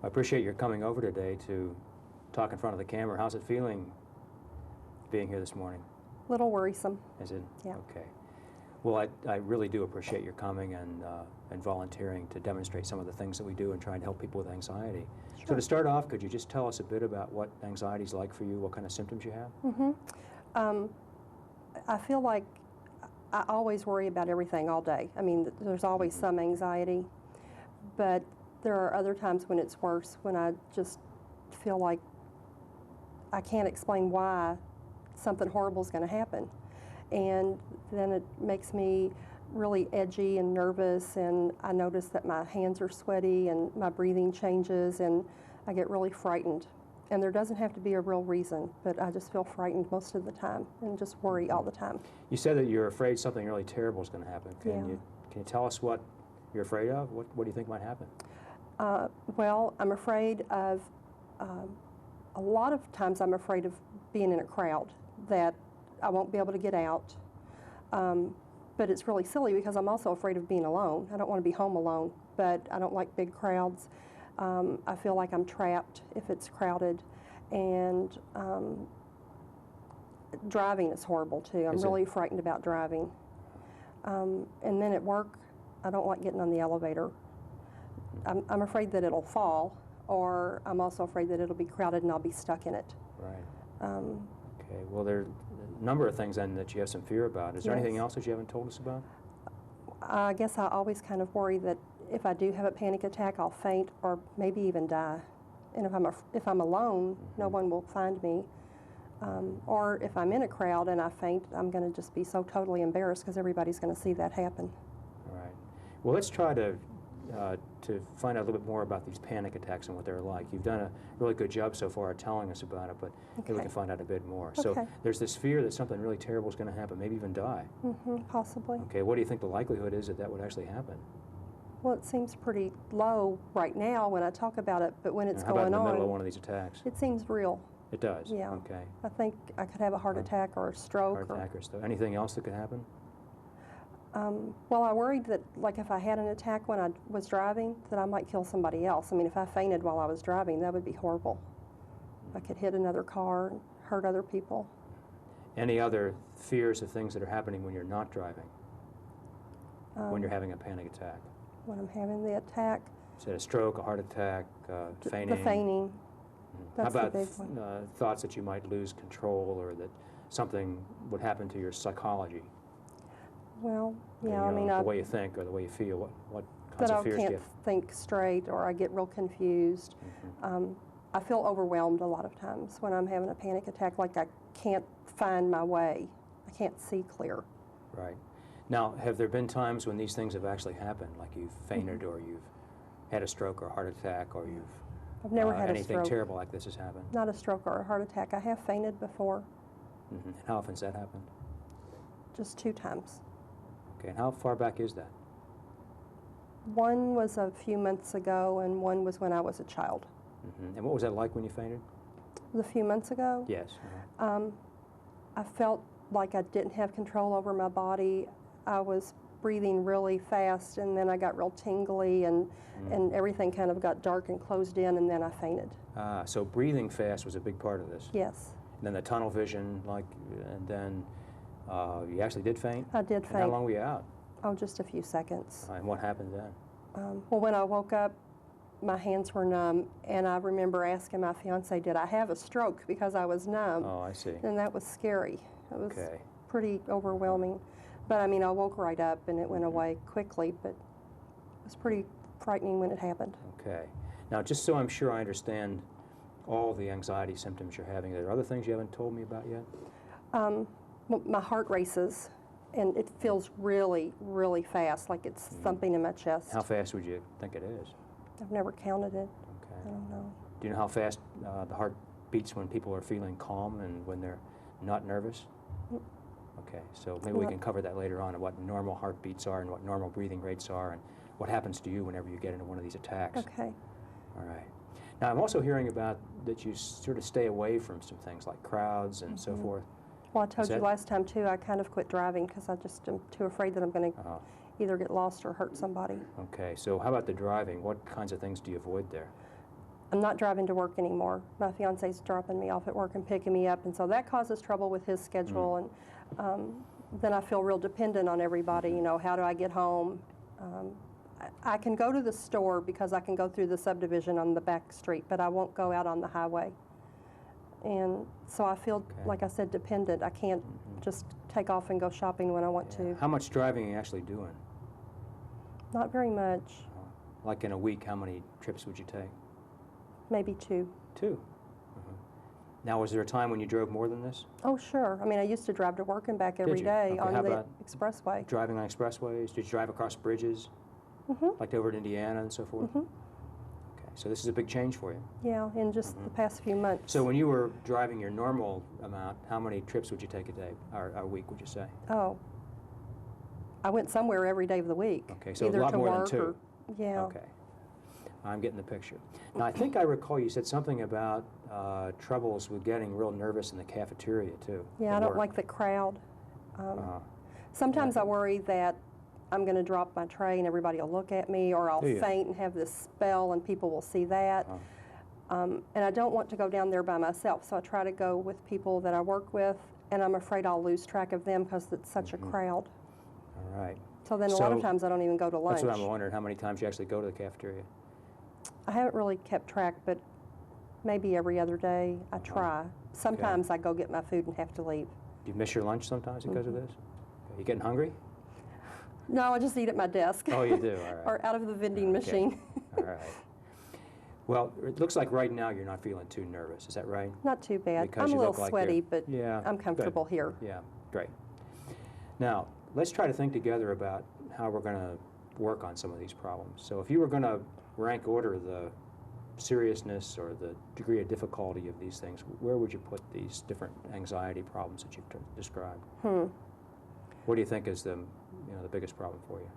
I appreciate your coming over today to talk in front of the camera. How's it feeling being here this morning? A little worrisome. Is it? Yeah. Okay. Well, I really do appreciate your coming and volunteering to demonstrate some of the things that we do and trying to help people with anxiety. Sure. So to start off, could you just tell us a bit about what anxiety is like for you, what kind of symptoms you have? I feel like I always worry about everything all day. I mean, there's always some anxiety, but there are other times when it's worse, when I just feel like I can't explain why something horrible is going to happen. And then it makes me really edgy and nervous, and I notice that my hands are sweaty and my breathing changes, and I get really frightened. And there doesn't have to be a real reason, but I just feel frightened most of the time and just worry all the time. You said that you're afraid something really terrible is going to happen. Can you tell us what you're afraid of? What do you think might happen? Well, I'm afraid of, a lot of times I'm afraid of being in a crowd, that I won't be able to get out. But it's really silly because I'm also afraid of being alone. I don't want to be home alone, but I don't like big crowds. I feel like I'm trapped if it's crowded. And driving is horrible too. I'm really frightened about driving. And then at work, I don't like getting on the elevator. I'm afraid that it'll fall, or I'm also afraid that it'll be crowded and I'll be stuck in it. Right. Okay. Well, there are a number of things then that you have some fear about. Is there anything else that you haven't told us about? I guess I always kind of worry that if I do have a panic attack, I'll faint or maybe even die. And if I'm alone, no one will find me. Or if I'm in a crowd and I faint, I'm going to just be so totally embarrassed because everybody's going to see that happen. All right. Well, let's try to find out a little bit more about these panic attacks and what they're like. You've done a really good job so far at telling us about it, but maybe we can find out a bit more. So there's this fear that something really terrible is going to happen, maybe even die. Possibly. Okay, what do you think the likelihood is that that would actually happen? Well, it seems pretty low right now when I talk about it, but when it's going on... How about in the middle of one of these attacks? It seems real. It does? Yeah. Okay. I think I could have a heart attack or a stroke. Heart attack or stroke. Anything else that could happen? Well, I worried that, like, if I had an attack when I was driving, that I might kill somebody else. I mean, if I fainted while I was driving, that would be horrible. I could hit another car and hurt other people. Any other fears of things that are happening when you're not driving? When you're having a panic attack? When I'm having the attack? Is it a stroke, a heart attack, fainting? The fainting. That's How about the big one. Thoughts that you might lose control or that something would happen to your psychology? Well, yeah, I mean, the way you think or the way you feel. What kinds of fears do you have? That I can't think straight, or I get real confused. I feel overwhelmed a lot of times when I'm having a panic attack, like I can't find my way. I can't see clear. Right. Now, have there been times when these things have actually happened, like you've fainted or you've had a stroke or a heart attack, or you've I've never had a anything stroke. terrible like this has happened? Not a stroke or a heart attack. I have fainted before. And how often has that happened? Just 2 times. Okay, and how far back is that? One was a few months ago, and one was when I was a child. And what was that like when you fainted? It was a few months ago. Yes. I felt like I didn't have control over my body. I was breathing really fast, and then I got real tingly, and everything kind of got dark and closed in, and then I fainted. So breathing fast was a big part of this. Yes. And then the tunnel vision, and then you actually did faint? I did faint. And how long were you out? Oh, just a few seconds. And what happened then? Well, when I woke up, my hands were numb, and I remember asking my fiance, did I have a stroke, because I was numb. Oh, I see. And that was scary. It was pretty overwhelming. But, I mean, I woke right up, and it went away quickly, but it was pretty frightening when it happened. Okay. Now, just so I'm sure I understand all the anxiety symptoms you're having, are there other things you haven't told me about yet? My heart races, and it feels really, really fast, like it's thumping in my chest. How fast would you think it is? I've never counted it. Okay. I don't know. Do you know how fast the heart beats when people are feeling calm and when they're not nervous? Okay, so maybe we can cover that later on, and what normal heartbeats are and what normal breathing rates are and what happens to you whenever you get into one of these attacks. Okay. All right. Now, I'm also hearing about that you sort of stay away from some things like crowds and so forth. Well, I told you last time, too, I kind of quit driving because I just am too afraid that I'm going to either get lost or hurt somebody. Okay, so how about the driving? What kinds of things do you avoid there? I'm not driving to work anymore. My fiance's dropping me off at work and picking me up, and so that causes trouble with his schedule. And then I feel real dependent on everybody. You know, how do I get home? I can go to the store because I can go through the subdivision on the back street, but I won't go out on the highway. And so I feel, like I said, dependent. I can't just take off and go shopping when I want to. How much driving are you actually doing? Not very much. Like in a week, how many trips would you take? Maybe 2. 2. Now, was there a time when you drove more than this? Oh, sure. I mean, I used to drive to work and back every you? day Okay, on how the about expressway. Driving on expressways? Did you drive across bridges? Like over in Indiana and so forth? Okay, so this is a big change for you. Yeah, in just the past few months. So when you were driving your normal amount, how many trips would you take a day, or a week, would you say? Oh, I went somewhere every day of the week. Okay, so either a lot to more than work 2. Or, yeah. Okay, I'm getting the picture. Now, I think I recall you said something about troubles with getting real nervous in the cafeteria, too. Yeah, I don't like the crowd. Sometimes I worry that I'm going to drop my tray and everybody will look at me, or I'll faint and have this spell and people will see that. And I don't want to go down there by myself, so I try to go with people that I work with, and I'm afraid I'll lose track of them because it's such a crowd. All right. So then a lot of times I don't even go to lunch. That's what I'm wondering, how many times you actually go to the cafeteria? I haven't really kept track, but maybe every other day I try. Sometimes I go get my food and have to leave. Do you miss your lunch sometimes because of this? Are you getting hungry? No, I just eat at my desk. Oh, you do? All right. Or out of the vending machine. All right. Well, it looks like right now you're not feeling too nervous. Is that right? Not too bad. Because I'm you a little look like sweaty, you're- but I'm comfortable here. Yeah, great. Now, let's try to think together about how we're going to work on some of these problems. So if you were going to rank order the seriousness or the degree of difficulty of these things, where would you put these different anxiety problems that you've described? What do you think is the biggest problem for you?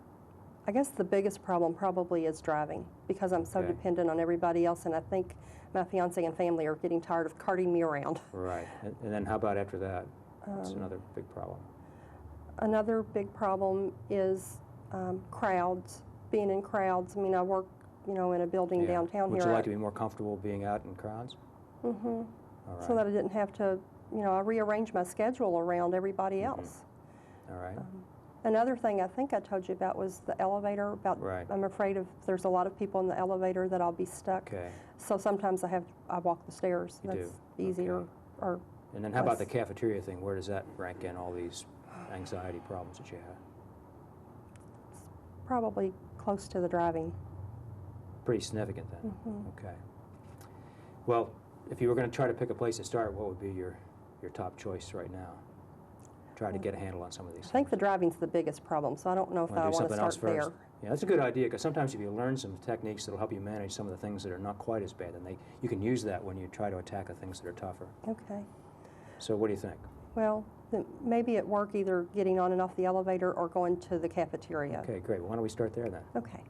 I guess the biggest problem probably is driving, because I'm so dependent on everybody else, and I think my fiance and family are getting tired of carting me around. Right. And then how about after that? That's another big problem. Another big problem is crowds, being in crowds. I mean, I work, in a building downtown Would here. you like to be more comfortable being out in crowds? All right. So that I didn't have to, I rearrange my schedule around everybody else. All right. Another thing I think I told you about was the elevator. I'm afraid there's a lot of people in the elevator that I'll be stuck. Okay. So sometimes I walk the stairs. That's easier. Okay. Or and then how about the cafeteria thing? Where does that rank in all these anxiety problems that you have? It's probably close to the driving. Pretty significant then. Okay. Well, if you were going to try to pick a place to start, what would be your top choice right now? Try to get a handle on some of these things. I think the driving's the biggest problem, so I don't know if I want to start there. Yeah, that's a good idea, because sometimes if you learn some techniques that'll help you manage some of the things that are not quite as bad, then you can use that when you try to attack the things that are tougher. Okay. So what do you think? Well, then maybe at work, either getting on and off the elevator or going to the cafeteria. Okay, great. Well, why don't we start there then? Okay.